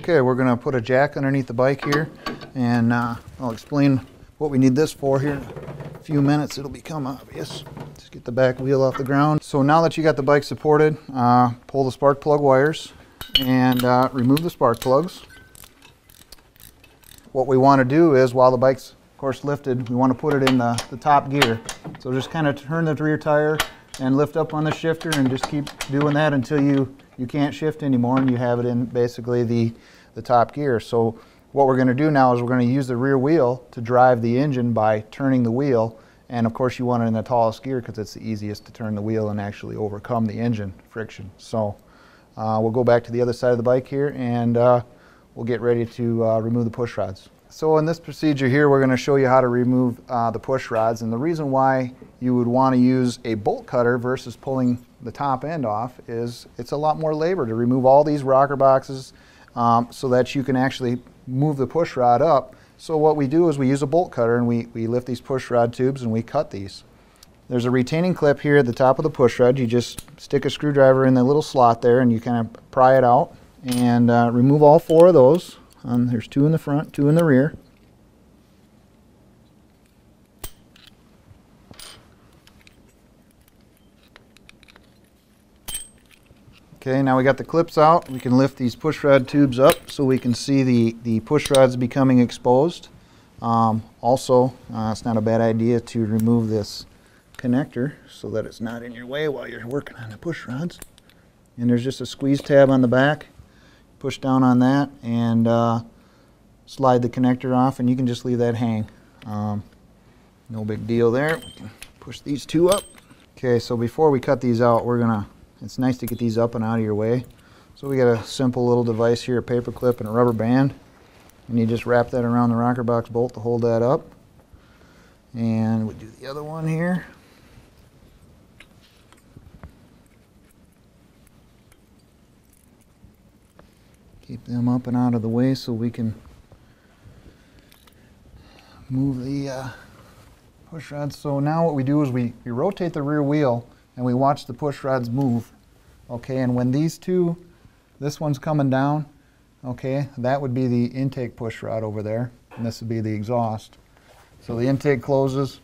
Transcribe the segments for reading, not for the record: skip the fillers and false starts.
Okay, we're going to put a jack underneath the bike here, and I'll explain what we need this for here in a few minutes. It'll become obvious. Just get the back wheel off the ground. So now that you got the bike supported, pull the spark plug wires and remove the spark plugs. What we want to do is, while the bike's of course lifted, we want to put it in the top gear. So just kind of turn the rear tire and lift up on the shifter and just keep doing that until you can't shift anymore and you have it in basically the top gear. So what we're going to do now is we're going to use the rear wheel to drive the engine by turning the wheel, and of course you want it in the tallest gear because it's the easiest to turn the wheel and actually overcome the engine friction. So we'll go back to the other side of the bike here, and we'll get ready to remove the push rods. So in this procedure here, we're going to show you how to remove the push rods, and the reason why you would want to use a bolt cutter versus pulling the top end off is it's a lot more labor to remove all these rocker boxes so that you can actually move the push rod up. So what we do is we use a bolt cutter and we lift these push rod tubes and we cut these. There's a retaining clip here at the top of the push rod. You just stick a screwdriver in the little slot there and you kind of pry it out and remove all 4 of those. There's 2 in the front, 2 in the rear. Okay, now we got the clips out. We can lift these push rod tubes up so we can see the push rods becoming exposed. Also, it's not a bad idea to remove this connector so that it's not in your way while you're working on the push rods. And there's just a squeeze tab on the back. Push down on that and slide the connector off, and you can just leave that hang. No big deal there. We can push these 2 up. Okay, so before we cut these out, it's nice to get these up and out of your way. So we got a simple little device here, a paper clip and a rubber band. And you just wrap that around the rocker box bolt to hold that up. And we do the other one here. Keep them up and out of the way so we can move the push rods. So now what we do is we rotate the rear wheel and we watch the push rods move. Okay, and when these 2, this one's coming down, okay, that would be the intake push rod over there, and this would be the exhaust. So the intake closes.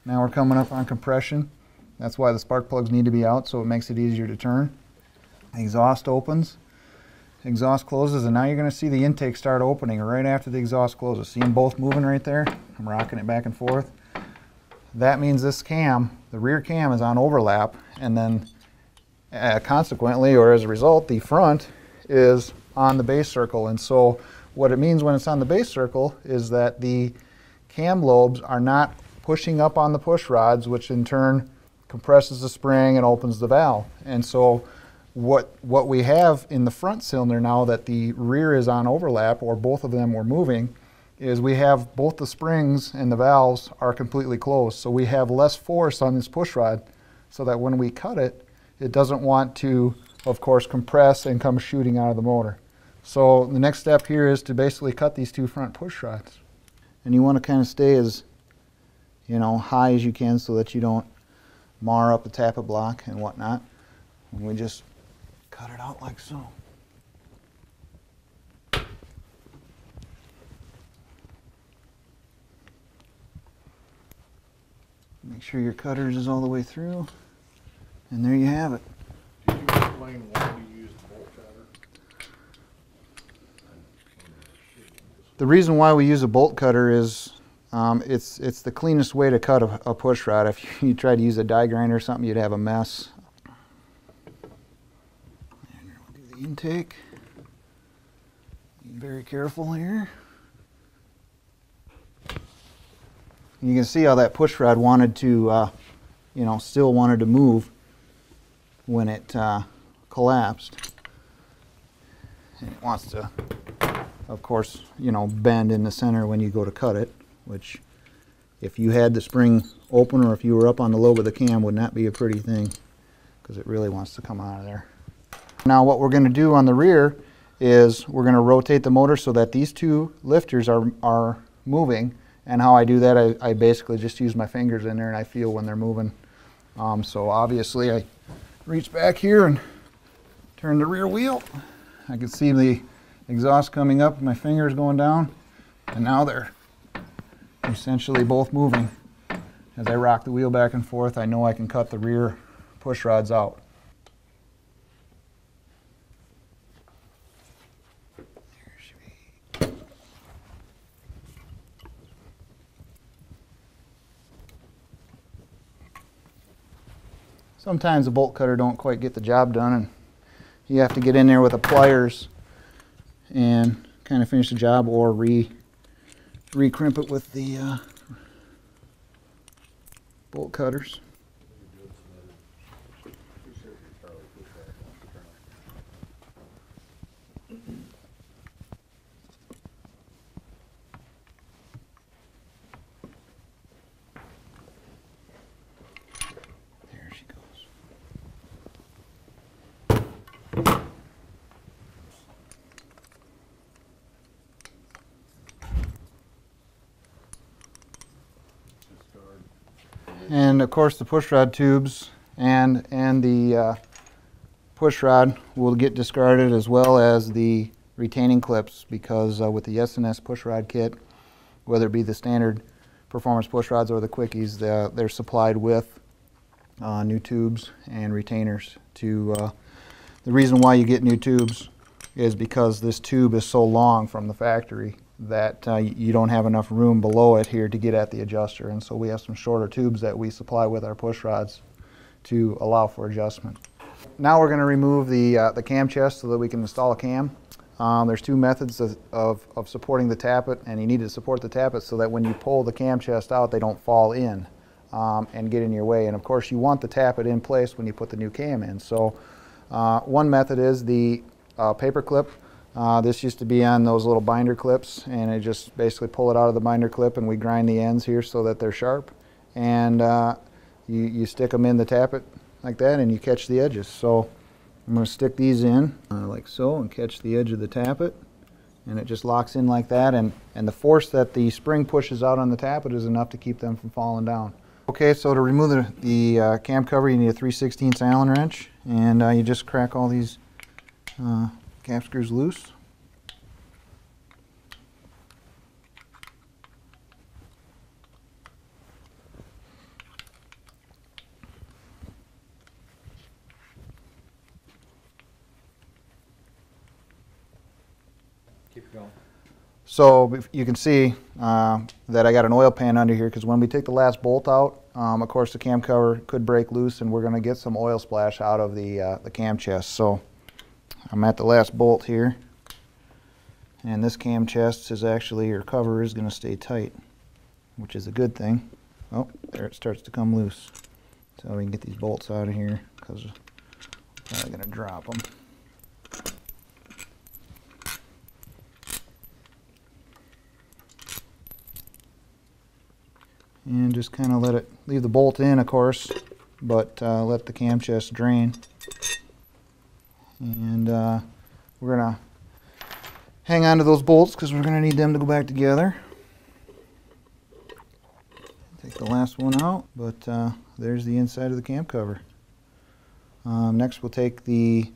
Now we're coming up on compression. That's why the spark plugs need to be out, so it makes it easier to turn. Exhaust opens. Exhaust closes, and now you're going to see the intake start opening right after the exhaust closes. See them both moving right there? I'm rocking it back and forth. That means this cam, the rear cam, is on overlap, and then consequently, or as a result, the front is on the base circle. And so what it means when it's on the base circle is that the cam lobes are not pushing up on the push rods, which in turn compresses the spring and opens the valve. And so what we have in the front cylinder now that the rear is on overlap, or both of them were moving, is we have both the springs and the valves are completely closed. So we have less force on this push rod so that when we cut it, it doesn't want to, of course, compress and come shooting out of the motor. So the next step here is to basically cut these 2 front push rods. And you want to kind of stay as, high as you can so that you don't mar up the tappet block and whatnot. And we just cut it out like so. Make sure your cutters is all the way through, and there you have it. Can you explain why we use the bolt cutter? The reason why we use a bolt cutter is it's the cleanest way to cut a push rod. If you tried to use a die grinder or something, you'd have a mess. And we'll do the intake. Be very careful here. You can see how that push rod wanted to, still wanted to move when it collapsed. And it wants to, of course, bend in the center when you go to cut it, which if you had the spring open or if you were up on the lobe of the cam would not be a pretty thing, because it really wants to come out of there. Now what we're going to do on the rear is we're going to rotate the motor so that these 2 lifters are moving. And how I do that, I basically just use my fingers in there and I feel when they're moving. So obviously I reach back here and turn the rear wheel. I can see the exhaust coming up, my fingers going down, and now they're essentially both moving. As I rock the wheel back and forth, I know I can cut the rear push rods out. Sometimes the bolt cutter don't quite get the job done, and you have to get in there with the pliers and kind of finish the job, or re-crimp it with the bolt cutters. There she goes. And of course the pushrod tubes and the pushrod will get discarded, as well as the retaining clips, because with the S&S pushrod kit, whether it be the standard performance pushrods or the quickies, they're supplied with new tubes and retainers. The reason why you get new tubes is because this tube is so long from the factory that you don't have enough room below it here to get at the adjuster, and so we have some shorter tubes that we supply with our push rods to allow for adjustment. Now we're going to remove the cam chest so that we can install a cam. There's two methods of supporting the tappet, and you need to support the tappet so that when you pull the cam chest out, they don't fall in and get in your way. And of course you want the tappet in place when you put the new cam in. So one method is the paper clip. This used to be on those little binder clips, and I just basically pull it out of the binder clip and we grind the ends here so that they're sharp, and you stick them in the tappet like that and you catch the edges. So I'm going to stick these in like so and catch the edge of the tappet, and it just locks in like that, and the force that the spring pushes out on the tappet is enough to keep them from falling down. Okay, so to remove the cam cover, you need a 3/16 Allen wrench, and you just crack all these cap screws loose. Keep going. So you can see that I got an oil pan under here, because when we take the last bolt out, of course the cam cover could break loose and we're going to get some oil splash out of the cam chest. So I'm at the last bolt here, and this cam chest is actually, or cover is going to stay tight, which is a good thing. Oh, there it starts to come loose. So we can get these bolts out of here, because we're probably going to drop them. And just kind of leave the bolt in, of course, but let the cam chest drain. And we're going to hang on to those bolts because we're going to need them to go back together. Take the last one out, but there's the inside of the cam cover. Next we'll take the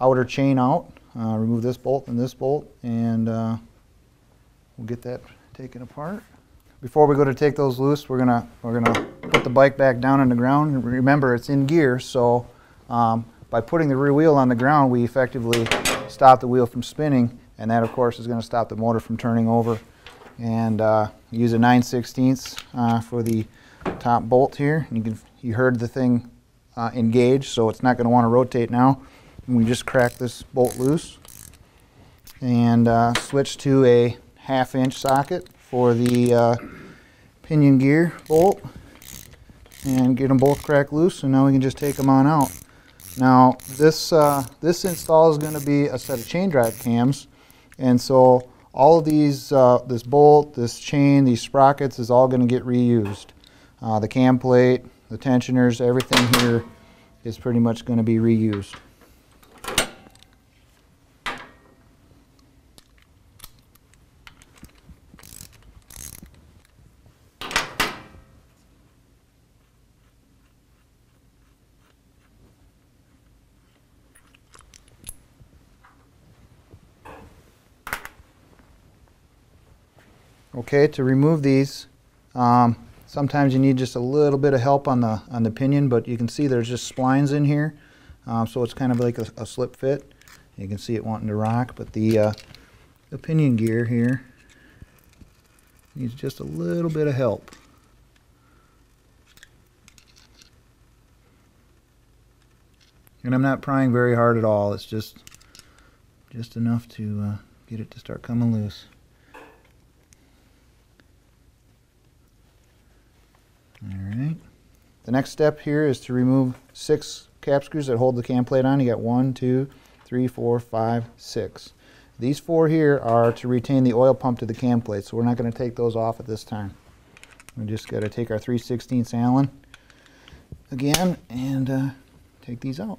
outer chain out, remove this bolt and this bolt, and we'll get that taken apart. Before we go to take those loose, we're gonna put the bike back down on the ground. Remember, it's in gear, so by putting the rear wheel on the ground, we effectively stop the wheel from spinning, and that of course is going to stop the motor from turning over. And use a 9/16 for the top bolt here. You heard the thing engage, so it's not going to want to rotate now. And we just crack this bolt loose and switch to a 1/2 inch socket for the pinion gear bolt, and get them both cracked loose, and now we can just take them on out. Now this install is going to be a set of chain drive cams, and so all of these, this bolt, this chain, these sprockets is all going to get reused. The cam plate, the tensioners, everything here is pretty much going to be reused. Okay, to remove these, sometimes you need just a little bit of help on the pinion, but you can see there's just splines in here, so it's kind of like a slip fit. You can see it wanting to rock, but the pinion gear here needs just a little bit of help. And I'm not prying very hard at all. It's just enough to get it to start coming loose. Alright. The next step here is to remove 6 cap screws that hold the cam plate on. You got 1, 2, 3, 4, 5, 6. These 4 here are to retain the oil pump to the cam plate, so we're not going to take those off at this time. We just got to take our 3/16 Allen again and take these out.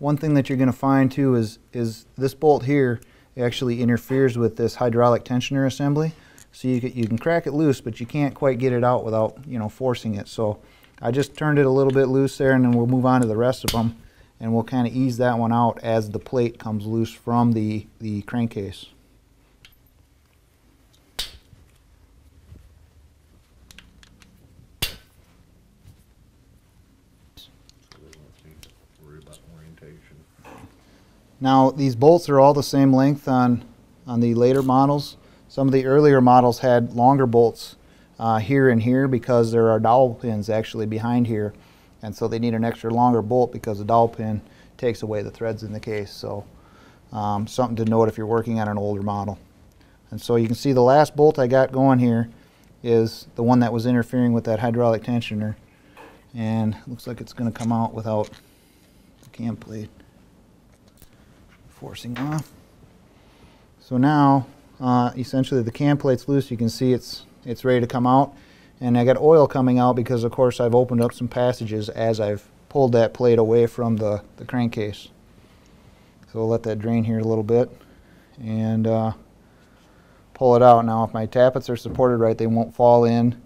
One thing that you're going to find too is this bolt here actually interferes with this hydraulic tensioner assembly. So you can crack it loose, but you can't quite get it out without, you know, forcing it. So I just turned it a little bit loose there, and then we'll move on to the rest of them, and we'll kind of ease that one out as the plate comes loose from the crankcase. Now these bolts are all the same length on the later models. Some of the earlier models had longer bolts here and here because there are dowel pins actually behind here, and so they need an extra longer bolt because the dowel pin takes away the threads in the case. So something to note if you're working on an older model. And so you can see the last bolt I got going here is the one that was interfering with that hydraulic tensioner, and it looks like it's going to come out without the cam plate forcing off. So now essentially the cam plate's loose. You can see it's ready to come out, and I got oil coming out because of course I've opened up some passages as I've pulled that plate away from the crankcase. So we'll let that drain here a little bit and pull it out. Now if my tappets are supported right, they won't fall in.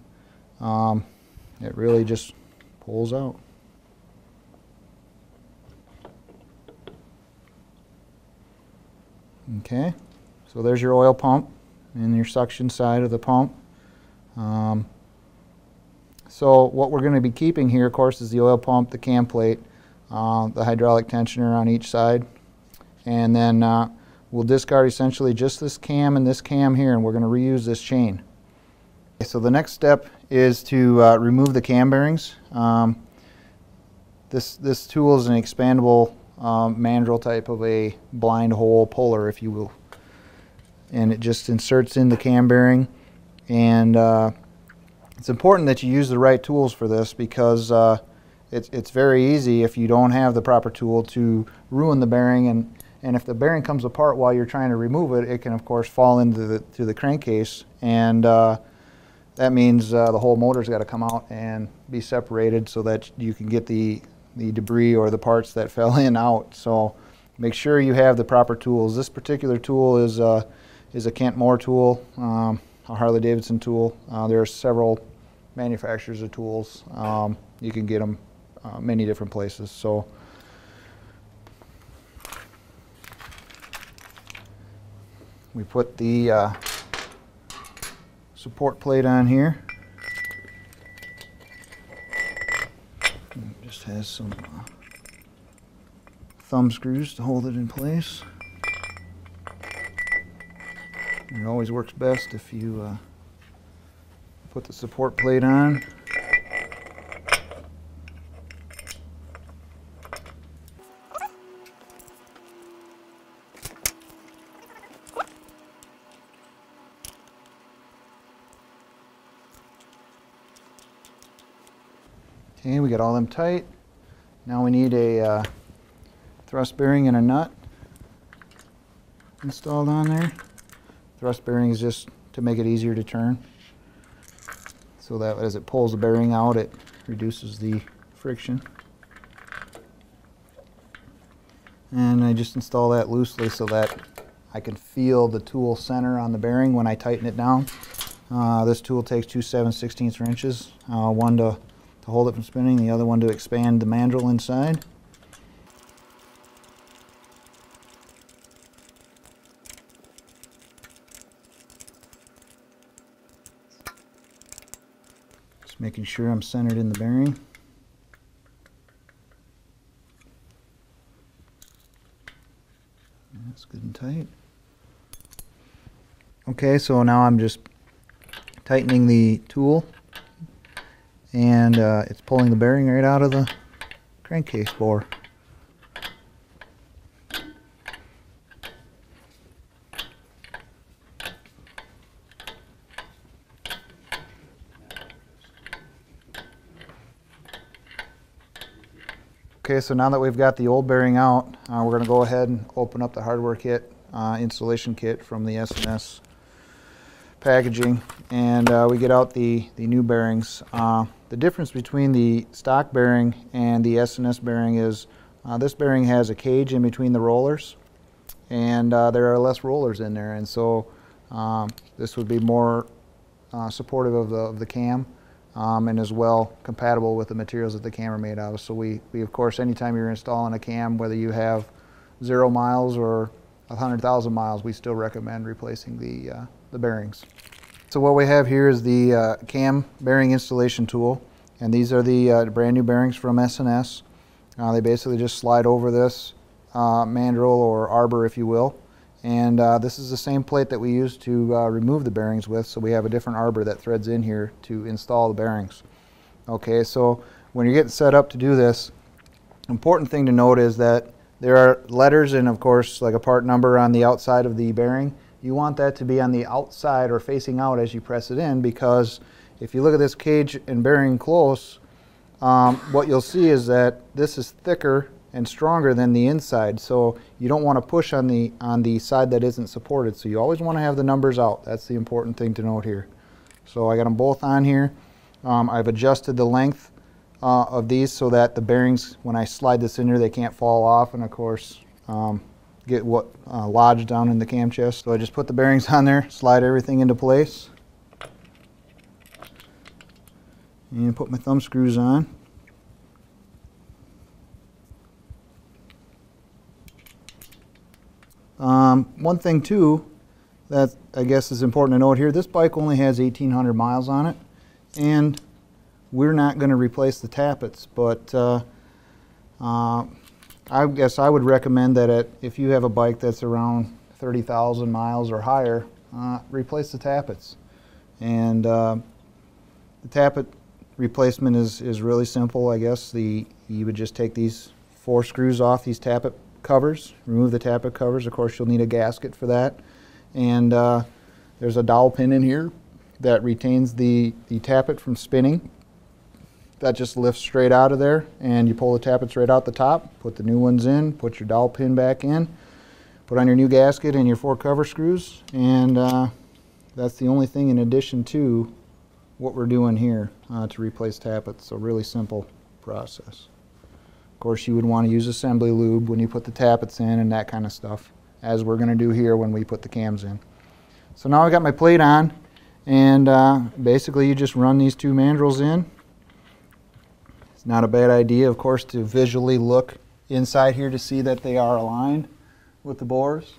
It really just pulls out. Okay, so there's your oil pump and your suction side of the pump. So what we're going to be keeping here, of course, is the oil pump, the cam plate, the hydraulic tensioner on each side, and then we'll discard essentially just this cam and this cam here, and we're going to reuse this chain. So the next step is to remove the cam bearings. This tool is an expandable mandrel type of a blind hole puller, if you will, and it just inserts in the cam bearing. And it's important that you use the right tools for this because it's very easy if you don't have the proper tool to ruin the bearing, and if the bearing comes apart while you're trying to remove it, it can of course fall into the crankcase, and that means the whole motor's got to come out and be separated so that you can get the debris or the parts that fell in out. So make sure you have the proper tools. This particular tool is a Kent Moore tool, a Harley Davidson tool. There are several manufacturers of tools. You can get them many different places. So we put the support plate on here. It just has some thumb screws to hold it in place. It always works best if you put the support plate on. Okay, we got all them tight. Now we need a thrust bearing and a nut installed on there. Thrust bearing is just to make it easier to turn, so that as it pulls the bearing out, it reduces the friction. And I just install that loosely so that I can feel the tool center on the bearing when I tighten it down. This tool takes 2 7/16 inches, one to hold it from spinning, the other one to expand the mandrel inside. Just making sure I'm centered in the bearing. That's good and tight. Okay, so now I'm just tightening the tool, and it's pulling the bearing right out of the crankcase bore. Okay, so now that we've got the old bearing out, we're going to go ahead and open up the hardware kit, installation kit from the S&S packaging, and we get out the new bearings. The difference between the stock bearing and the S&S bearing is this bearing has a cage in between the rollers, and there are less rollers in there, and so this would be more supportive of the cam. And as well compatible with the materials that the cam are made out of. So we of course, anytime you're installing a cam, whether you have 0 miles or 100,000 miles, we still recommend replacing the bearings. So what we have here is the cam bearing installation tool, and these are the brand new bearings from S&S. They basically just slide over this mandrel or arbor, if you will. And this is the same plate that we use to remove the bearings with, so we have a different arbor that threads in here to install the bearings. Okay, so when you're getting set up to do this, important thing to note is that there are letters and of course like a part number on the outside of the bearing. You want that to be on the outside or facing out as you press it in, because if you look at this cage and bearing close, what you'll see is that this is thicker and stronger than the inside, so you don't want to push on the side that isn't supported. So you always want to have the numbers out. That's the important thing to note here. So I got them both on here. I've adjusted the length of these so that the bearings, when I slide this in here, they can't fall off and of course get lodged down in the cam chest. So I just put the bearings on there, slide everything into place, and put my thumb screws on. One thing too that I guess is important to note here, this bike only has 1,800 miles on it, and we're not going to replace the tappets, but I guess I would recommend that if you have a bike that's around 30,000 miles or higher, replace the tappets. And the tappet replacement is really simple, I guess. You would just take these 4 screws off these tappet covers, remove the tappet covers. Of course, you'll need a gasket for that. And there's a dowel pin in here that retains the tappet from spinning. That just lifts straight out of there, and you pull the tappets right out the top, put the new ones in, put your dowel pin back in, put on your new gasket and your 4 cover screws, and that's the only thing in addition to what we're doing here to replace tappets. So really simple process. Of course, you would want to use assembly lube when you put the tappets in and that kind of stuff, as we're going to do here when we put the cams in. So now I got my plate on, and basically you just run these 2 mandrels in. It's not a bad idea, of course, to visually look inside here to see that they are aligned with the bores.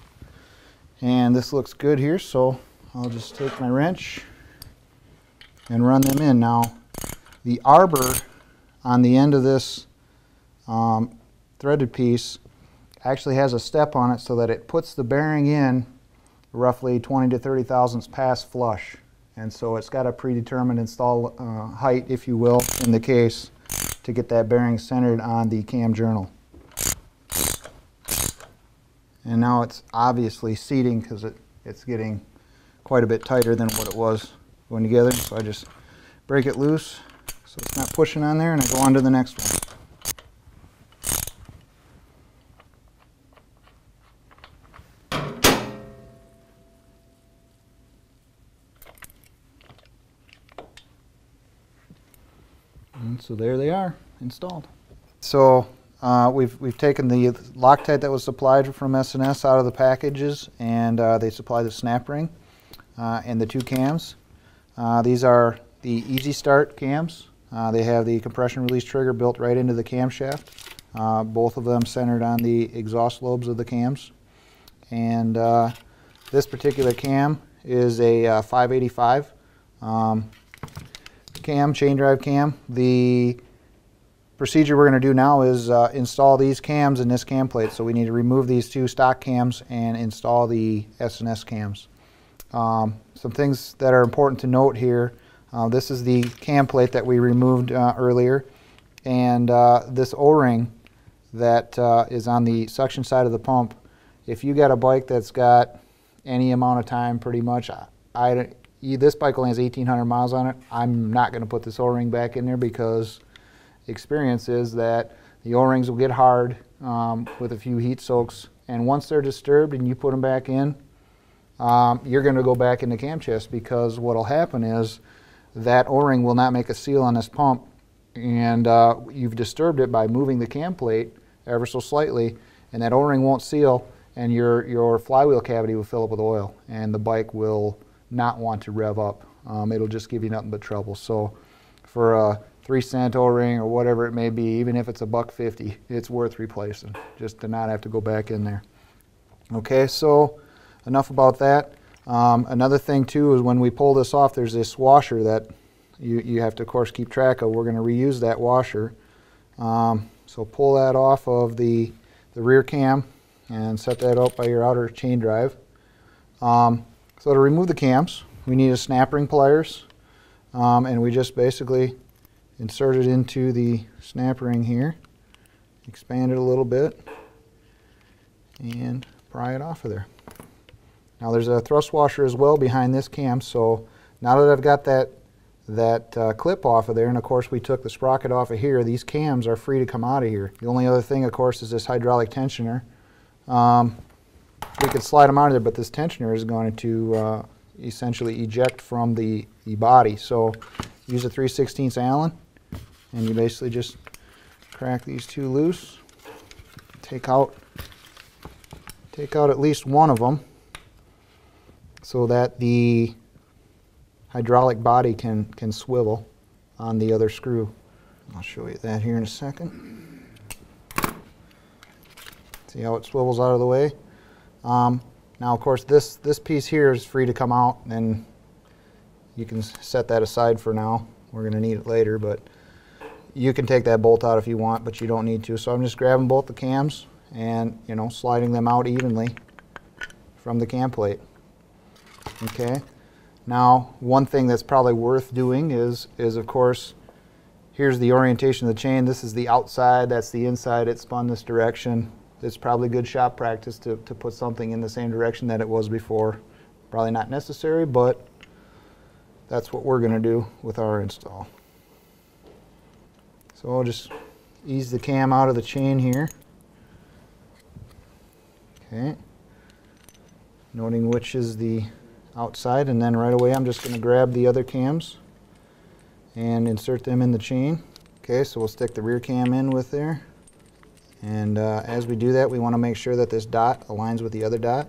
And this looks good here, so I'll just take my wrench and run them in. Now, the arbor on the end of this threaded piece actually has a step on it so that it puts the bearing in roughly 20 to 30 thousandths past flush. And so it's got a predetermined install height, if you will, in the case to get that bearing centered on the cam journal. And now it's obviously seating because it's getting quite a bit tighter than what it was going together. So I just break it loose so it's not pushing on there, and I go on to the next one. And so there they are, installed. So we've taken the Loctite that was supplied from S&S out of the packages, and they supply the Snap Ring and the 2 cams. These are the Easy Start cams. They have the compression release trigger built right into the camshaft. Both of them centered on the exhaust lobes of the cams. And this particular cam is a 585 cam, chain drive cam. The procedure we're going to do now is install these cams in this cam plate. So we need to remove these 2 stock cams and install the S&S cams. Some things that are important to note here. This is the cam plate that we removed earlier, and this O-ring that is on the suction side of the pump. If you got a bike that's got any amount of time, pretty much, this bike only has 1,800 miles on it. I'm not going to put this O-ring back in there because experience is that the O-rings will get hard with a few heat soaks, and once they're disturbed and you put them back in, you're going to go back in the cam chest, because what will happen is that O-ring will not make a seal on this pump, and you've disturbed it by moving the cam plate ever so slightly, and that O-ring won't seal, and your flywheel cavity will fill up with oil, and the bike will not want to rev up. It'll just give you nothing but trouble. So for a 3-cent O-ring or whatever it may be, even if it's $1.50, it's worth replacing just to not have to go back in there. Okay, so enough about that. Another thing too is when we pull this off, there's this washer that you have to, of course, keep track of. We're going to reuse that washer. So pull that off of the rear cam and set that up by your outer chain drive. So to remove the cams, we need a snap ring pliers, and we just basically insert it into the snap ring here, expand it a little bit, and pry it off of there. Now there's a thrust washer as well behind this cam, so now that I've got that clip off of there, and of course we took the sprocket off of here, these cams are free to come out of here. The only other thing, of course, is this hydraulic tensioner. We could slide them out of there, but this tensioner is going to essentially eject from the body. So use a 3/16 Allen, and you basically just crack these 2 loose, take out at least one of them, so that the hydraulic body can swivel on the other screw. I'll show you that here in a second. See how it swivels out of the way? Now, of course, this piece here is free to come out, and you can set that aside for now. We're going to need it later, but you can take that bolt out if you want, but you don't need to. So I'm just grabbing both the cams and, sliding them out evenly from the cam plate. Okay. Now, one thing that's probably worth doing is of course, here's the orientation of the chain. This is the outside, that's the inside. It spun this direction. It's probably good shop practice to put something in the same direction that it was before. Probably not necessary, but that's what we're going to do with our install. So I'll just ease the cam out of the chain here. Okay. Noting which is the outside, and then right away I'm just going to grab the other cams and insert them in the chain. Okay, so we'll stick the rear cam in with there, and as we do that, we want to make sure that this dot aligns with the other dot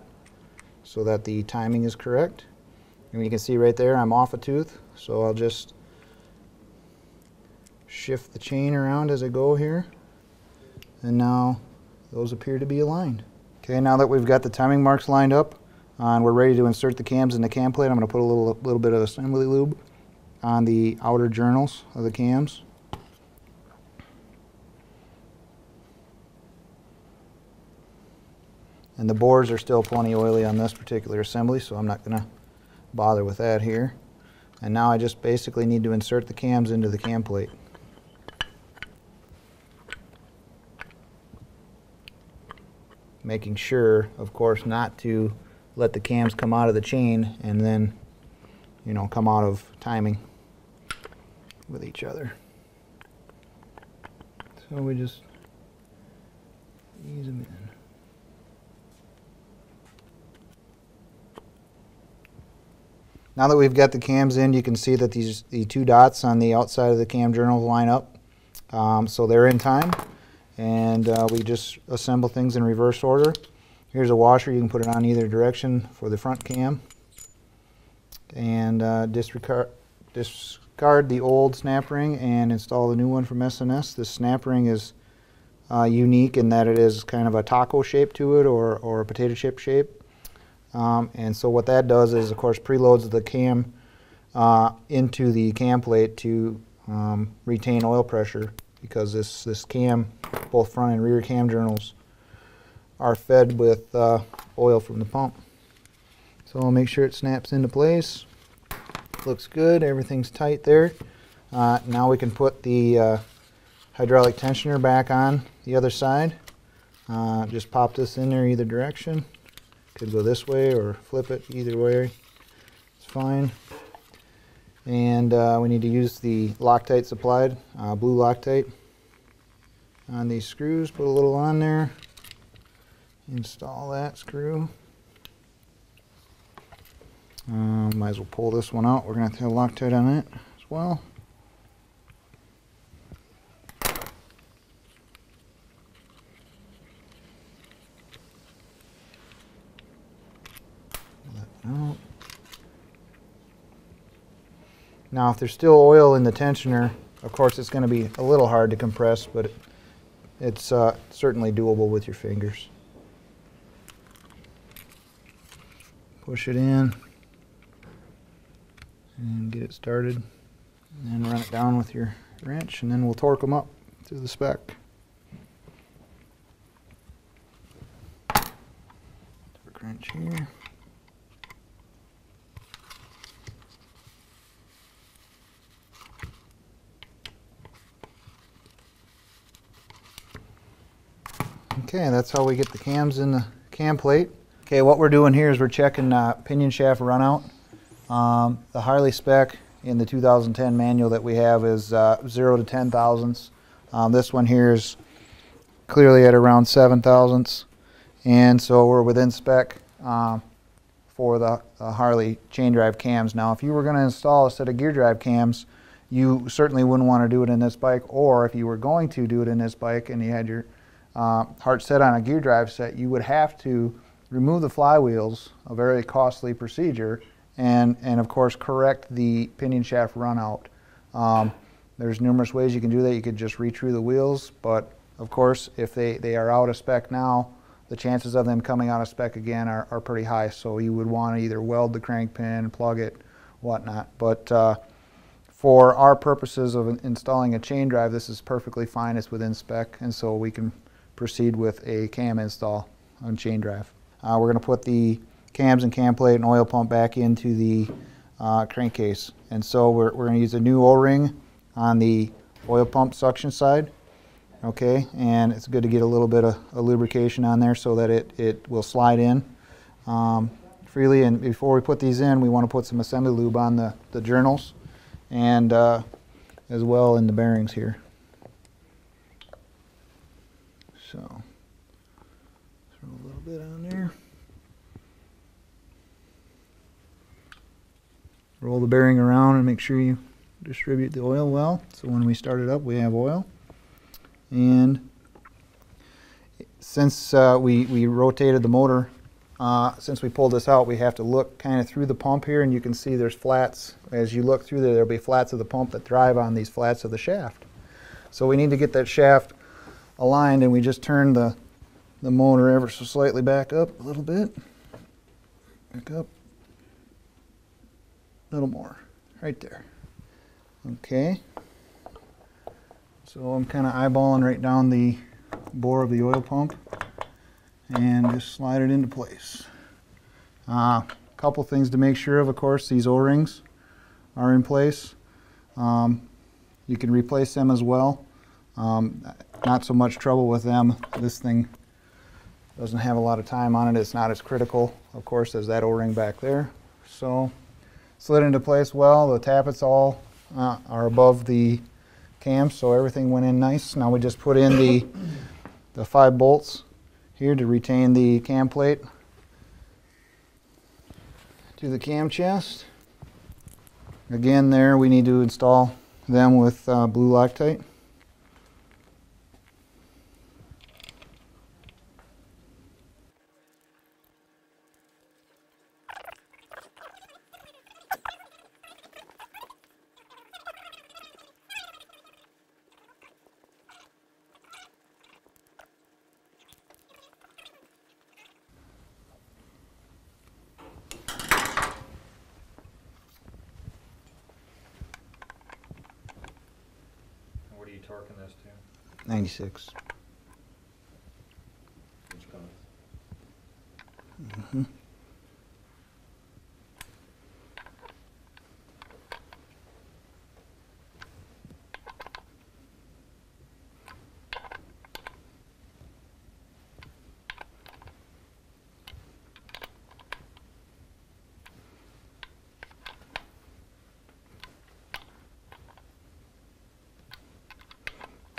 so that the timing is correct. And you can see right there I'm off a tooth, so I'll just shift the chain around as I go here, and now those appear to be aligned. Okay, now that we've got the timing marks lined up and we're ready to insert the cams in the cam plate, I'm going to put a little bit of assembly lube on the outer journals of the cams. And the bores are still plenty oily on this particular assembly, so I'm not going to bother with that here. And now I just basically need to insert the cams into the cam plate. Making sure, of course, not to let the cams come out of the chain and then, come out of timing with each other. So we just ease them in. Now that we've got the cams in, you can see that the 2 dots on the outside of the cam journal line up. So they're in time. and we just assemble things in reverse order. Here's a washer. You can put it on either direction for the front cam. And discard the old snap ring and install the new one from S&S. This snap ring is unique in that it is kind of a taco shape to it, or a potato chip shape. And so what that does is, of course, preloads the cam into the cam plate to retain oil pressure, because this cam, both front and rear cam journals, are fed with oil from the pump. So I'll make sure it snaps into place. Looks good, everything's tight there. Now we can put the hydraulic tensioner back on the other side. Just pop this in there either direction. Could go this way or flip it, either way, it's fine. And we need to use the Loctite supplied, blue Loctite, on these screws. Put a little on there. Install that screw. Might as well pull this one out. We're going to have Loctite on it as well. Pull that out. Now, if there's still oil in the tensioner, of course it's going to be a little hard to compress, but it's certainly doable with your fingers. Push it in and get it started, and then run it down with your wrench, and then we'll torque them up to the spec. Torque wrench here. Okay, that's how we get the cams in the cam plate. Okay, what we're doing here is we're checking pinion shaft runout. The Harley spec in the 2010 manual that we have is 0 to 10 thousandths. This one here is clearly at around 7 thousandths, and so we're within spec for the Harley chain drive cams. Now, if you were going to install a set of gear drive cams, you certainly wouldn't want to do it in this bike, or if you were going to do it in this bike and you had your heart set on a gear drive set, you would have to remove the flywheels, a very costly procedure, and of course correct the pinion shaft runout. There's numerous ways you can do that. You could just retrue the wheels, but of course if they are out of spec now, the chances of them coming out of spec again are pretty high, so you would want to either weld the crank pin, plug it, whatnot. But for our purposes of installing a chain drive, this is perfectly fine. It's within spec, and so we can proceed with a cam install on chain drive. We're going to put the cams and cam plate and oil pump back into the crankcase, and so we're going to use a new O-ring on the oil pump suction side. Okay, and it's good to get a little bit of lubrication on there so that it will slide in freely. And before we put these in, we want to put some assembly lube on the journals and as well in the bearings here. So throw a little bit on there. Roll the bearing around and make sure you distribute the oil well, so when we start it up we have oil. And since we rotated the motor, since we pulled this out, we have to look kind of through the pump here, and you can see there's flats. As you look through there, there'll be flats of the pump that drive on these flats of the shaft. So we need to get that shaft aligned, and we just turn the motor ever so slightly back up a little bit. Back up. A little more. Right there. Okay. So I'm kind of eyeballing right down the bore of the oil pump and just slide it into place. Couple things to make sure of course, these O-rings are in place. You can replace them as well. Not so much trouble with them. This thing doesn't have a lot of time on it. It's not as critical, of course, as that O-ring back there. So slid into place well. The tappets all are above the cams, so everything went in nice. Now we just put in the 5 bolts here to retain the cam plate to the cam chest. Again, there we need to install them with blue Loctite. torque in this too? 96. Which comes. Mm-hmm.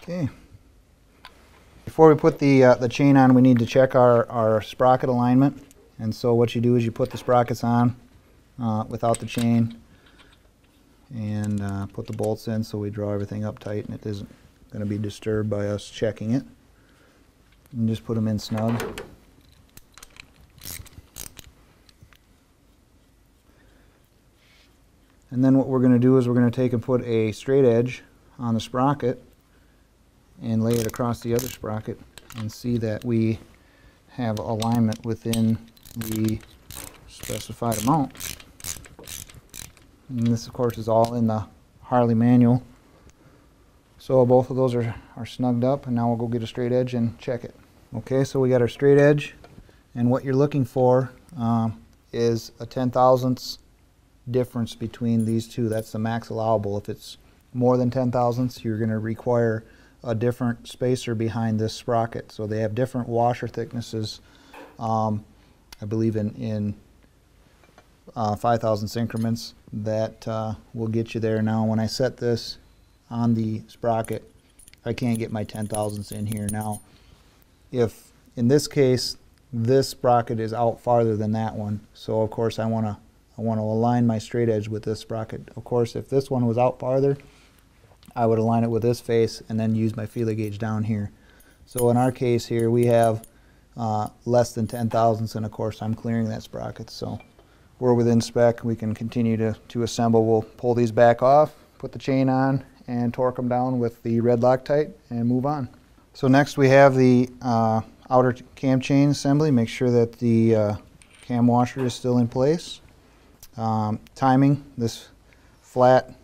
Okay. Before we put the chain on, we need to check our sprocket alignment. And so what you do is you put the sprockets on without the chain and put the bolts in so we draw everything up tight and it isn't going to be disturbed by us checking it. And just put them in snug. And then what we're going to do is we're going to take and put a straight edge on the sprocket and lay it across the other sprocket and see that we have alignment within the specified amount. And this of course is all in the Harley manual. So both of those are snugged up, and now we'll go get a straight edge and check it. Okay, so we got our straight edge, and what you're looking for is a 10 thousandths difference between these two. That's the max allowable. If it's more than 10 thousandths, you're going to require a different spacer behind this sprocket. So they have different washer thicknesses, I believe in 5 thousandths increments that will get you there. Now when I set this on the sprocket, I can't get my 10 thousandths in here. Now if in this case this sprocket is out farther than that one, so of course I want to align my straight edge with this sprocket. Of course if this one was out farther, I would align it with this face and then use my feeler gauge down here. So in our case here we have less than 10 thousandths, and of course I'm clearing that sprocket, so we're within spec. We can continue to assemble. We'll pull these back off, put the chain on, and torque them down with the red Loctite and move on. So next we have the outer cam chain assembly. Make sure that the cam washer is still in place. Timing this flat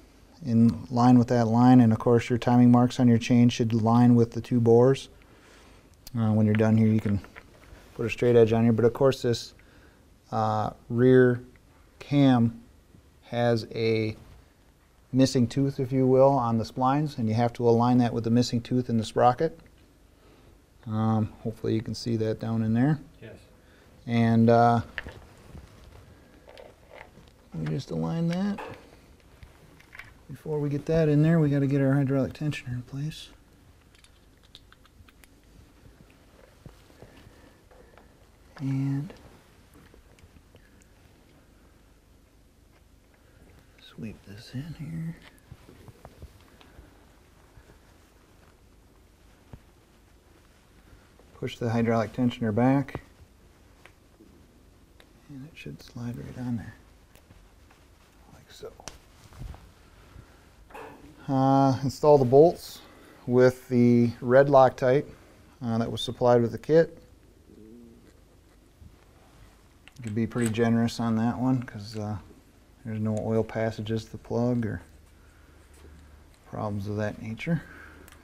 in line with that line, and of course your timing marks on your chain should line with the two bores. When you're done here you can put a straight edge on here, but of course this rear cam has a missing tooth, if you will, on the splines, and you have to align that with the missing tooth in the sprocket. Hopefully you can see that down in there. Yes. And we just align that. Before we get that in there, we got to get our hydraulic tensioner in place. And sweep this in here. Push the hydraulic tensioner back, and it should slide right on there, like so. Install the bolts with the red Loctite that was supplied with the kit. You could be pretty generous on that one because there's no oil passages to the plug or problems of that nature.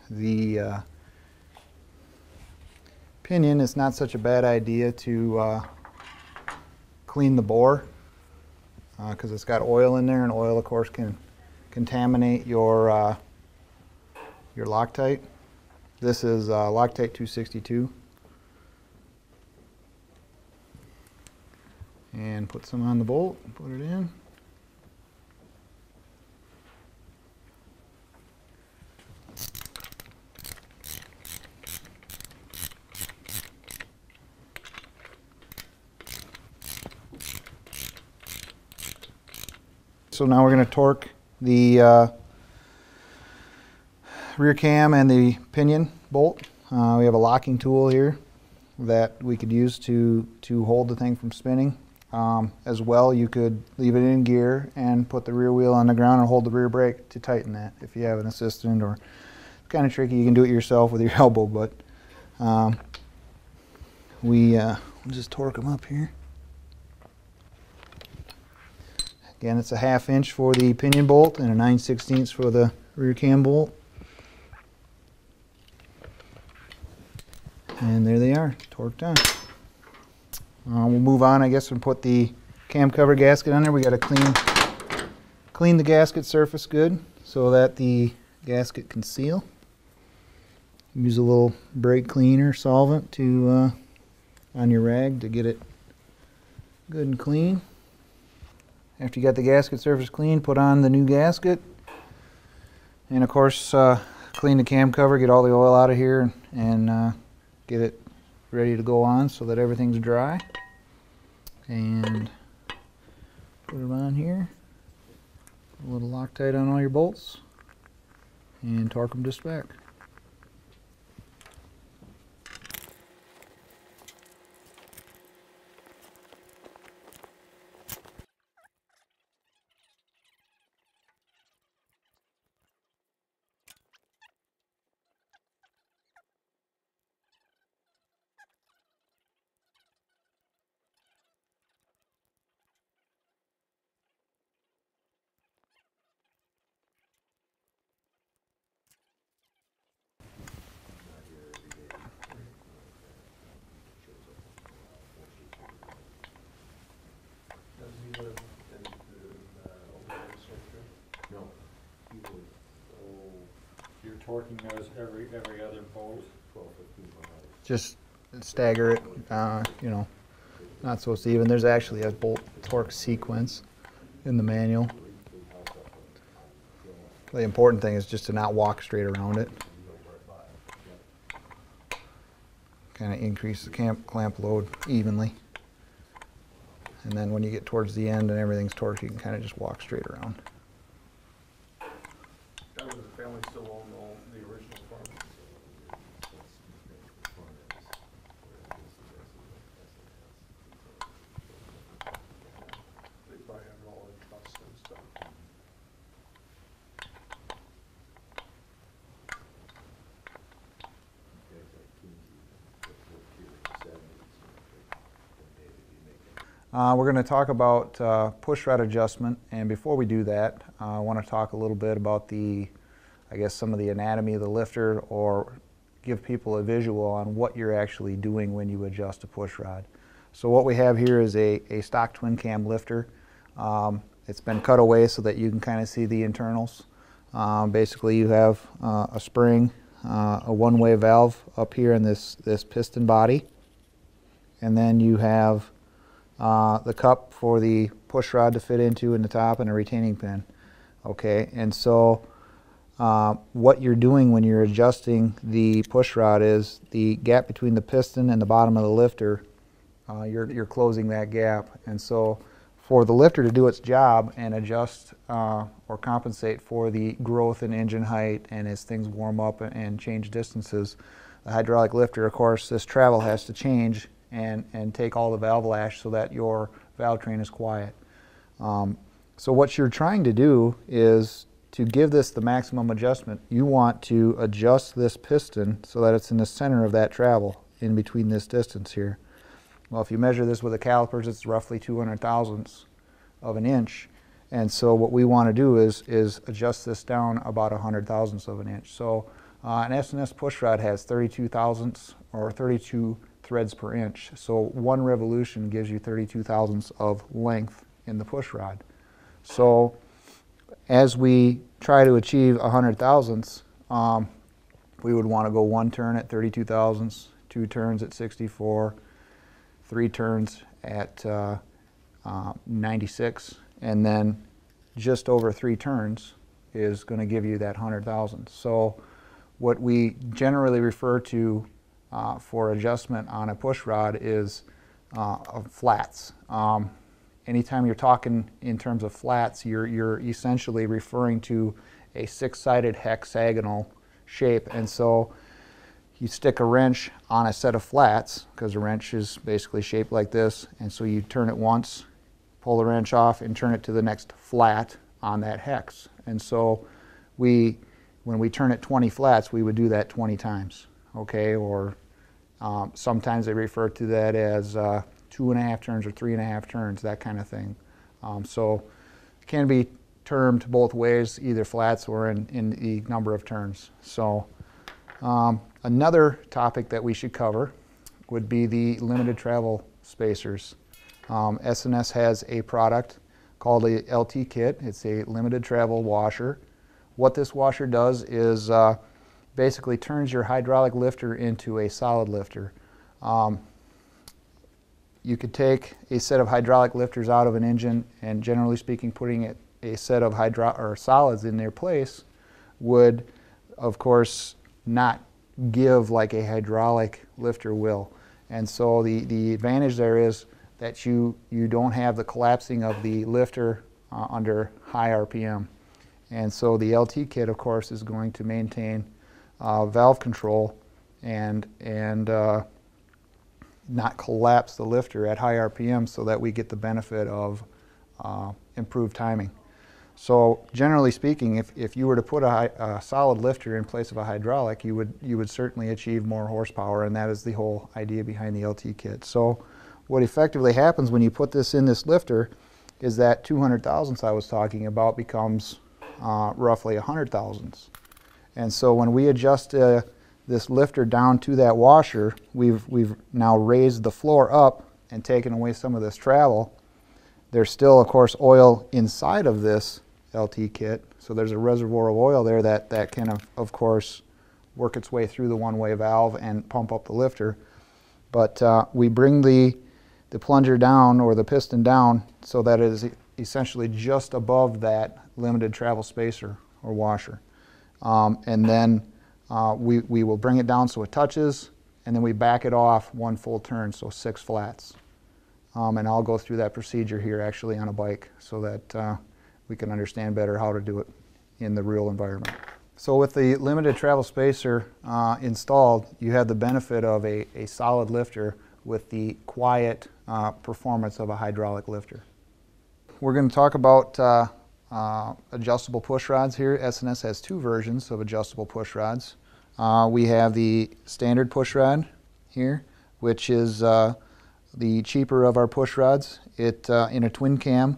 The pinion, is not such a bad idea to clean the bore because it's got oil in there, and oil of course can contaminate your Loctite. This is Loctite 262. And put some on the bolt and put it in. So now we're going to torque the rear cam and the pinion bolt. We have a locking tool here that we could use to hold the thing from spinning. As well, you could leave it in gear and put the rear wheel on the ground and hold the rear brake to tighten that if you have an assistant, or it's kind of tricky. You can do it yourself with your elbow, but we'll just torque them up here. Again, it's a 1/2 inch for the pinion bolt and a 9/16 for the rear cam bolt. And there they are, torqued on. We'll move on, I guess, and put the cam cover gasket on there. We got to clean the gasket surface good so that the gasket can seal. Use a little brake cleaner solvent to on your rag to get it good and clean. After you got the gasket surface clean, put on the new gasket, and of course clean the cam cover, get all the oil out of here, and get it ready to go on so that everything's dry. And put it on here, a little Loctite on all your bolts, and torque them to spec. Torquing those every other bolt. Just stagger it, you know, not so even. There's actually a bolt torque sequence in the manual. The important thing is just to not walk straight around it. Kind of increase the clamp load evenly. And then when you get towards the end and everything's torqued, you can kind of just walk straight around. That was the family still owned the original farm. They probably have it all in trust and stuff. We're going to talk about pushrod adjustment, and before we do that, I want to talk a little bit about I guess some of the anatomy of the lifter, or give people a visual on what you're actually doing when you adjust a pushrod. So what we have here is a stock twin cam lifter. It's been cut away so that you can kind of see the internals. Basically you have a spring, a one-way valve up here in this piston body, and then you have the cup for the pushrod to fit into in the top, and a retaining pin. Okay, and so what you're doing when you're adjusting the pushrod is the gap between the piston and the bottom of the lifter, you're closing that gap. And so for the lifter to do its job and adjust or compensate for the growth in engine height, and as things warm up and change distances, the hydraulic lifter, of course, this travel has to change and take all the valve lash so that your valve train is quiet. So what you're trying to do is to give this the maximum adjustment. You want to adjust this piston so that it's in the center of that travel, in between this distance here. Well, if you measure this with the calipers, it's roughly 200 thousandths of an inch. And so what we want to do is adjust this down about 100 thousandths of an inch. So an S&S pushrod has 32 thousandths, or 32 threads per inch. So one revolution gives you 32 thousandths of length in the pushrod. So as we try to achieve 100 thousandths, we would want to go one turn at 32 thousandths, two turns at 64, three turns at 96, and then just over three turns is going to give you that 100 thousandths. So what we generally refer to for adjustment on a pushrod is flats. Anytime you're talking in terms of flats, you're essentially referring to a six-sided hexagonal shape. And so you stick a wrench on a set of flats, because a wrench is basically shaped like this, and so you turn it once, pull the wrench off, and turn it to the next flat on that hex. And so when we turn it 20 flats, we would do that 20 times, okay? Or sometimes they refer to that as 2.5 turns or 3.5 turns, that kind of thing. So it can be termed both ways, either flats or in the number of turns. So Another topic that we should cover would be the limited travel spacers. S&S has a product called a LT kit. It's a limited travel washer. What this washer does is basically turns your hydraulic lifter into a solid lifter. You could take a set of hydraulic lifters out of an engine, and generally speaking, putting a set of solids in their place would, of course, not give like a hydraulic lifter will. And so the advantage there is that you don't have the collapsing of the lifter under high RPM. And so the LT kit, of course, is going to maintain valve control and not collapse the lifter at high RPM, so that we get the benefit of improved timing. So generally speaking, if you were to put a solid lifter in place of a hydraulic, you would certainly achieve more horsepower, and that is the whole idea behind the LT kit. So what effectively happens when you put this in this lifter is that 200 thousandths I was talking about becomes roughly 100 thousandths. And so when we adjust this lifter down to that washer, we've now raised the floor up and taken away some of this travel. There's still, of course, oil inside of this LT kit, so there's a reservoir of oil there that can, of course, work its way through the one-way valve and pump up the lifter. But we bring the plunger down, or the piston down, so that it is essentially just above that limited travel spacer or washer. And then we will bring it down so it touches, and then we back it off one full turn, so 6 flats. And I'll go through that procedure here actually on a bike, so that we can understand better how to do it in the real environment. So with the limited travel spacer installed, you have the benefit of a solid lifter with the quiet performance of a hydraulic lifter. We're going to talk about adjustable push rods here. S&S has 2 versions of adjustable push rods. We have the standard push rod here, which is the cheaper of our push rods. It in a twin cam,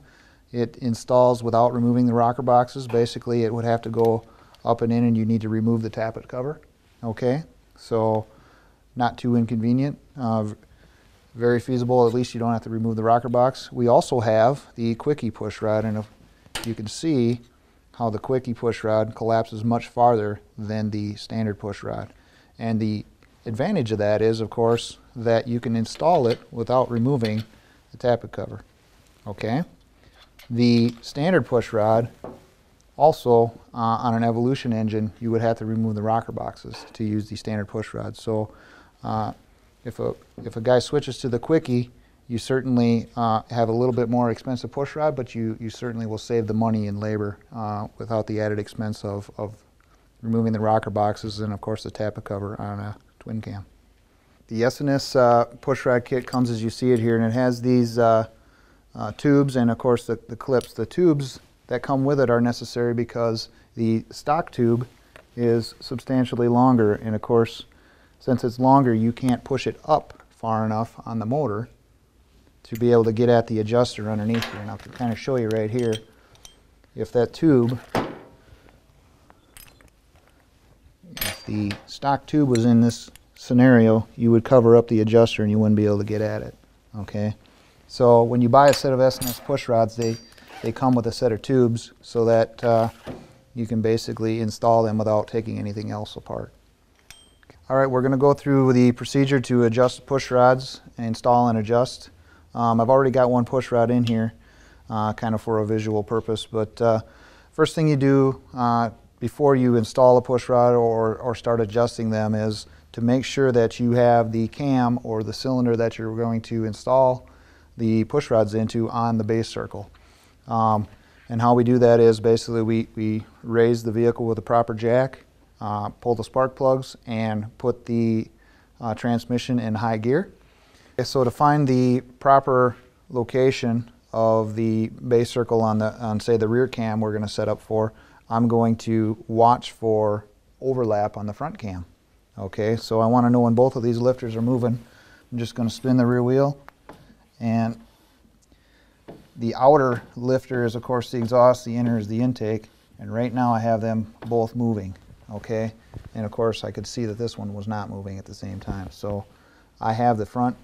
it installs without removing the rocker boxes. Basically, it would have to go up and in, and you need to remove the tappet cover. Okay, so not too inconvenient. Very feasible. At least you don't have to remove the rocker box. We also have the quickie push rod, and you can see how the quickie push rod collapses much farther than the standard push rod. And the advantage of that is, of course, that you can install it without removing the tappet cover. Okay. The standard push rod, also on an Evolution engine, you would have to remove the rocker boxes to use the standard push rod. So if a guy switches to the quickie, you certainly have a little bit more expensive push rod, but you certainly will save the money in labor without the added expense of removing the rocker boxes and, of course, the tappet cover on a twin cam. The S&S pushrod kit comes as you see it here, and it has these tubes and, of course, the clips. The tubes that come with it are necessary because the stock tube is substantially longer, and, of course, since it's longer, you can't push it up far enough on the motor to be able to get at the adjuster underneath here. And I'll kind of show you right here. If that tube, if the stock tube was in this scenario, you would cover up the adjuster and you wouldn't be able to get at it. Okay, so when you buy a set of S&S push rods, they come with a set of tubes so that you can basically install them without taking anything else apart. All right, we're going to go through the procedure to adjust push rods, install and adjust. I've already got one push rod in here, kind of for a visual purpose, but first thing you do before you install a push rod or start adjusting them is to make sure that you have the cam or the cylinder that you're going to install the push rods into on the base circle. And how we do that is basically we raise the vehicle with a proper jack, pull the spark plugs, and put the transmission in high gear. So to find the proper location of the base circle on say the rear cam we're going to set up for, I'm going to watch for overlap on the front cam. Okay, so I want to know when both of these lifters are moving. I'm just going to spin the rear wheel, and the outer lifter is, of course, the exhaust, the inner is the intake, and right now I have them both moving. okay? And of course I could see that this one was not moving at the same time. So I have the front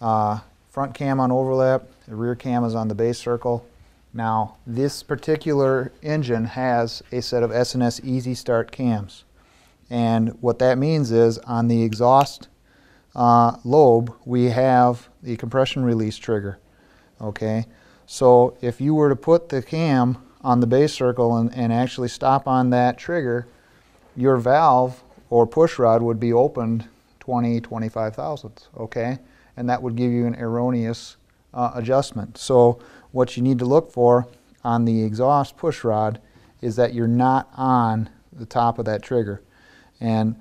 cam on overlap, the rear cam is on the base circle. Now this particular engine has a set of S&S Easy Start cams. And what that means is on the exhaust lobe we have the compression release trigger, okay? So if you were to put the cam on the base circle and actually stop on that trigger, your valve or push rod would be opened 25 thousandths, okay? And that would give you an erroneous adjustment. So what you need to look for on the exhaust push rod is that you're not on the top of that trigger. And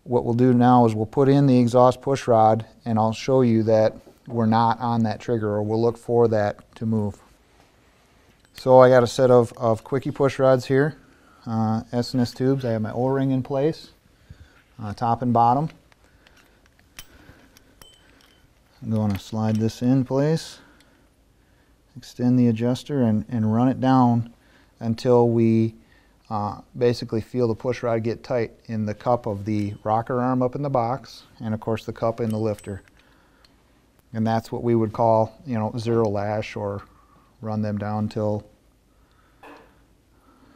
what we'll do now is we'll put in the exhaust push rod and I'll show you that we're not on that trigger, or we'll look for that to move. So I got a set of quickie push rods here, S&S tubes. I have my O-ring in place, top and bottom. I'm going to slide this in place, extend the adjuster and run it down until we basically feel the push rod get tight in the cup of the rocker arm up in the box, and of course the cup in the lifter. And that's what we would call, you know, zero lash, or run them down till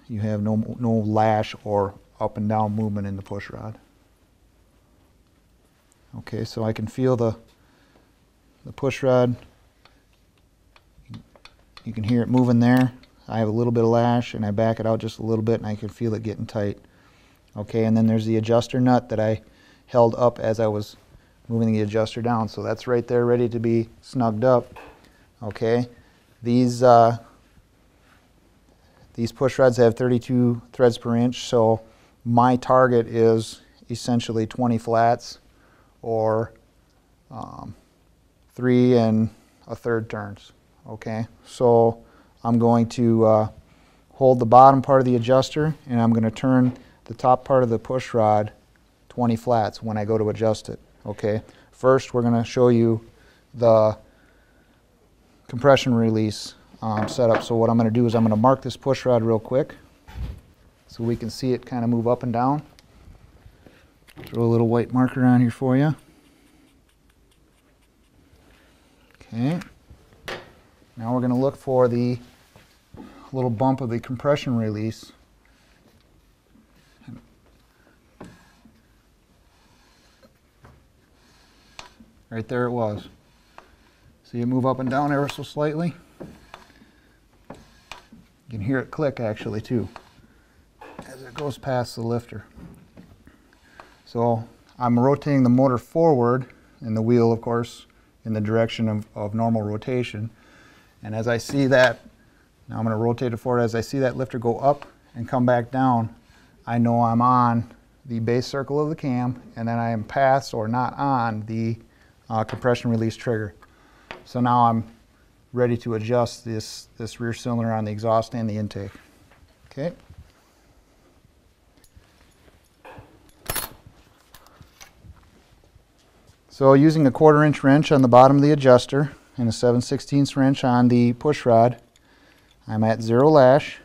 you have no lash or up and down movement in the push rod. Okay, so I can feel the push rod. You can hear it moving there. I have a little bit of lash and I back it out just a little bit and I can feel it getting tight. Okay, and then there's the adjuster nut that I held up as I was moving the adjuster down. So that's right there ready to be snugged up. Okay, these push rods have 32 threads per inch, so my target is essentially 20 flats or 3 1/3 turns. Okay, so I'm going to hold the bottom part of the adjuster and I'm going to turn the top part of the push rod 20 flats when I go to adjust it. Okay, first we're going to show you the compression release setup. So what I'm going to do is I'm going to mark this push rod real quick so we can see it kind of move up and down. Throw a little white marker on here for you. Okay, now we're going to look for the little bump of the compression release. Right there it was. See it move up and down ever so slightly? You can hear it click actually too as it goes past the lifter. So I'm rotating the motor forward and the wheel, of course, in the direction of normal rotation. And as I see that, now I'm going to rotate it forward, as I see that lifter go up and come back down, I know I'm on the base circle of the cam and then I am past or not on the compression release trigger. So now I'm ready to adjust this rear cylinder on the exhaust and the intake. Okay. So using a 1/4 inch wrench on the bottom of the adjuster and a 7/16 wrench on the push rod, I'm at zero lash.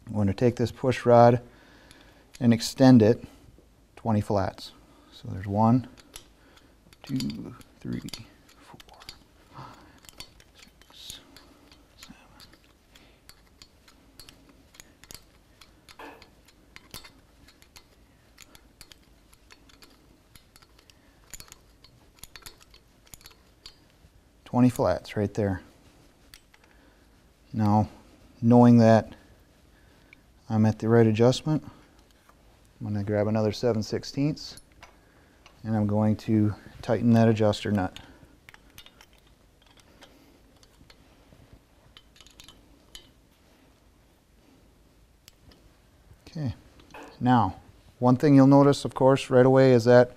I'm going to take this push rod and extend it 20 flats. So there's 1, 2, 3, 4, 5, 6, 7. $20 flats right there. Now, knowing that I'm at the right adjustment, I'm going to grab another 7/16 and I'm going to tighten that adjuster nut. Okay, now one thing you'll notice, of course, right away is that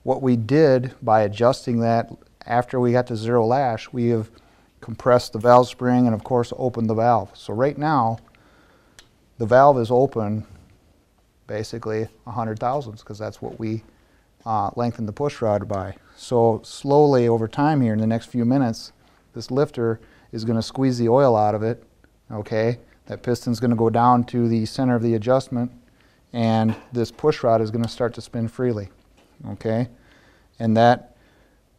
what we did by adjusting that after we got to zero lash, we have compressed the valve spring and of course opened the valve. So right now the valve is open basically 100 thousandths because that's what we lengthened the push rod by. So slowly over time here in the next few minutes, this lifter is going to squeeze the oil out of it, okay? that piston's going to go down to the center of the adjustment, and this push rod is going to start to spin freely. Okay? And that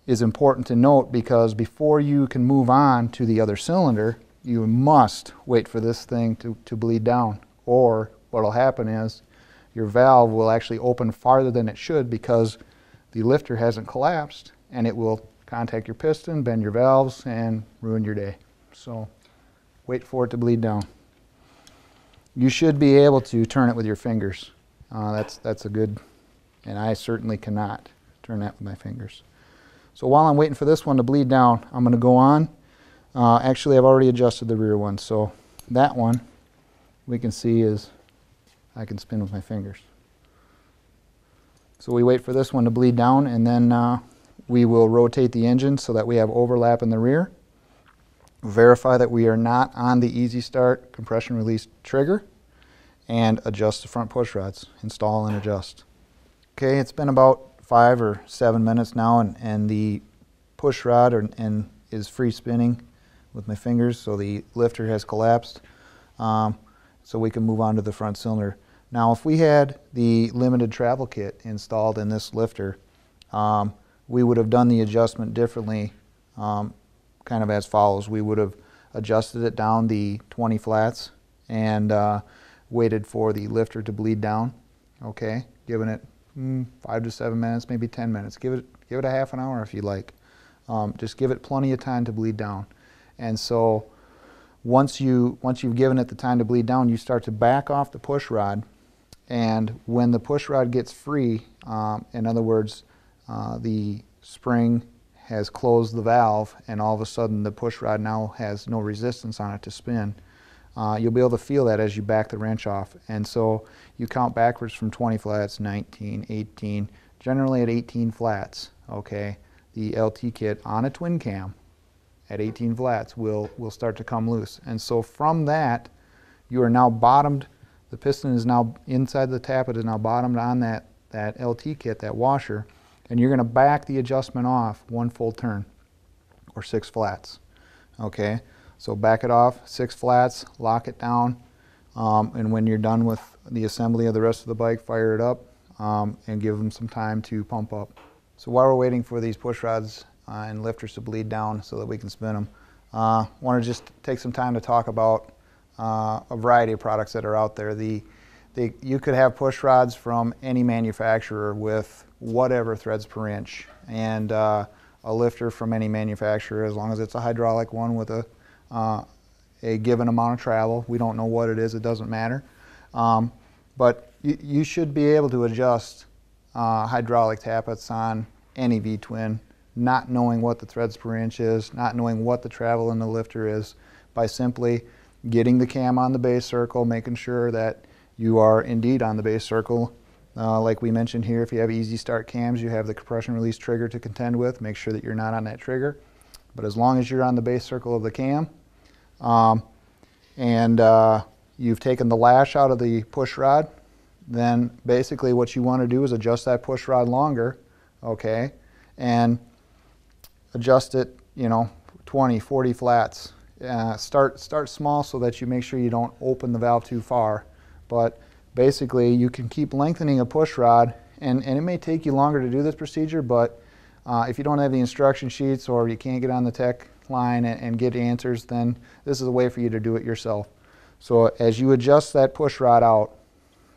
is important to note, because before you can move on to the other cylinder, you must wait for this thing to bleed down, or what will happen is your valve will actually open farther than it should because the lifter hasn't collapsed, and it will contact your piston, bend your valves, and ruin your day. So wait for it to bleed down. You should be able to turn it with your fingers. That's a good, and I certainly cannot turn that with my fingers. So while I'm waiting for this one to bleed down, I'm going to go on. Actually, I've already adjusted the rear one, so that one we can see is I can spin with my fingers. So we wait for this one to bleed down, and then we will rotate the engine so that we have overlap in the rear. Verify that we are not on the Easy Start compression release trigger, and adjust the front push rods. Install and adjust. Okay, it's been about 5 or 7 minutes now, and the push rod is free spinning with my fingers, so the lifter has collapsed, so we can move on to the front cylinder. Now, if we had the limited travel kit installed in this lifter, we would have done the adjustment differently, kind of as follows. We would have adjusted it down the 20 flats and waited for the lifter to bleed down, okay, giving it 5 to 7 minutes, maybe 10 minutes. Give it a half an hour if you like. Just give it plenty of time to bleed down. And so once you've given it the time to bleed down, you start to back off the push rod. And when the push rod gets free, in other words, the spring has closed the valve, and all of a sudden the push rod now has no resistance on it to spin, you'll be able to feel that as you back the wrench off. And so you count backwards from 20 flats, 19, 18, generally at 18 flats, okay, the LT kit on a twin cam at 18 flats will start to come loose. And so from that, you are now bottomed. The piston is now inside the tappet, is now bottomed on that LT kit, that washer, and you're going to back the adjustment off 1 full turn, or 6 flats. Okay, so back it off 6 flats, lock it down, and when you're done with the assembly of the rest of the bike, fire it up and give them some time to pump up. So while we're waiting for these push rods and lifters to bleed down so that we can spin them, I want to just take some time to talk about a variety of products that are out there. You could have push rods from any manufacturer with whatever threads per inch, and a lifter from any manufacturer, as long as it's a hydraulic one with a given amount of travel. We don't know what it is, it doesn't matter. But you should be able to adjust hydraulic tappets on any V-twin, not knowing what the threads per inch is, not knowing what the travel in the lifter is, by simply getting the cam on the base circle, making sure that you are indeed on the base circle. Like we mentioned here, if you have Easy Start cams, you have the compression release trigger to contend with. Make sure that you're not on that trigger. But as long as you're on the base circle of the cam, and you've taken the lash out of the push rod, then basically what you want to do is adjust that push rod longer, okay, and adjust it, 20, 40 flats. Start small so that you make sure you don't open the valve too far. But basically you can keep lengthening a push rod, and it may take you longer to do this procedure, but if you don't have the instruction sheets or you can't get on the tech line and get answers, then this is a way for you to do it yourself. So as you adjust that push rod out,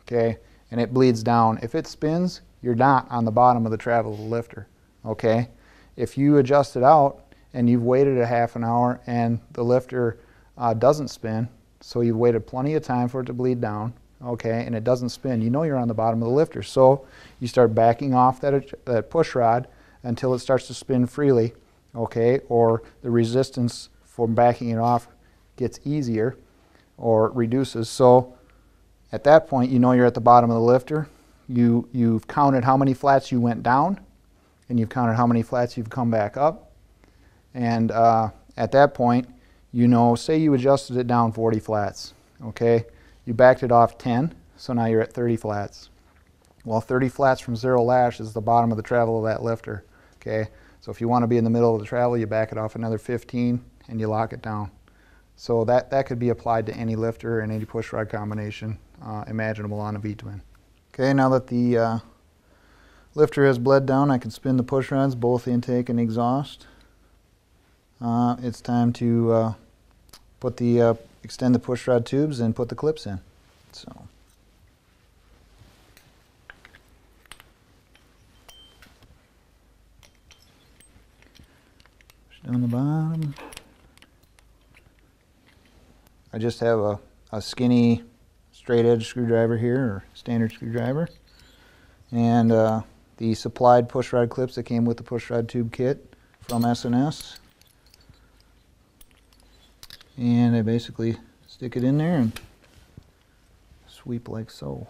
okay, and it bleeds down, if it spins, you're not on the bottom of the travel of the lifter, okay? If you adjust it out and you've waited a half an hour and the lifter doesn't spin, so you've waited plenty of time for it to bleed down, okay, and it doesn't spin, you know you're on the bottom of the lifter. So you start backing off that push rod until it starts to spin freely, okay, or the resistance for backing it off gets easier or reduces. So at that point, you know you're at the bottom of the lifter. You've counted how many flats you went down, and you've counted how many flats you've come back up. And at that point, say you adjusted it down 40 flats, okay? You backed it off 10, so now you're at 30 flats. Well, 30 flats from zero lash is the bottom of the travel of that lifter, okay? So if you want to be in the middle of the travel, you back it off another 15 and you lock it down. So that could be applied to any lifter and any push rod combination imaginable on a V-twin. Okay, now that the lifter has bled down, I can spin the push rods, both intake and exhaust. It's time to extend the push rod tubes and put the clips in. So. Push down the bottom. I just have a skinny straight edge screwdriver here, or standard screwdriver, and the supplied push rod clips that came with the push rod tube kit from S&S. And I basically stick it in there and sweep like so.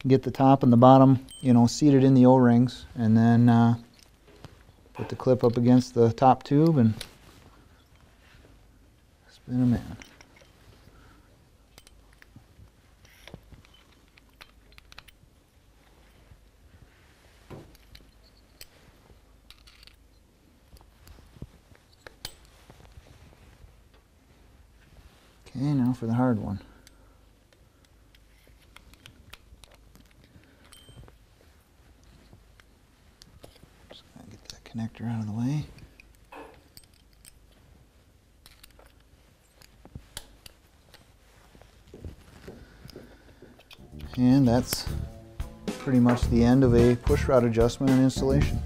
Get the top and the bottom, you know, seated in the O-rings, and then put the clip up against the top tube and spin them in. Okay, now for the hard one. Just gotta get that connector out of the way. And that's pretty much the end of a push rod adjustment and installation.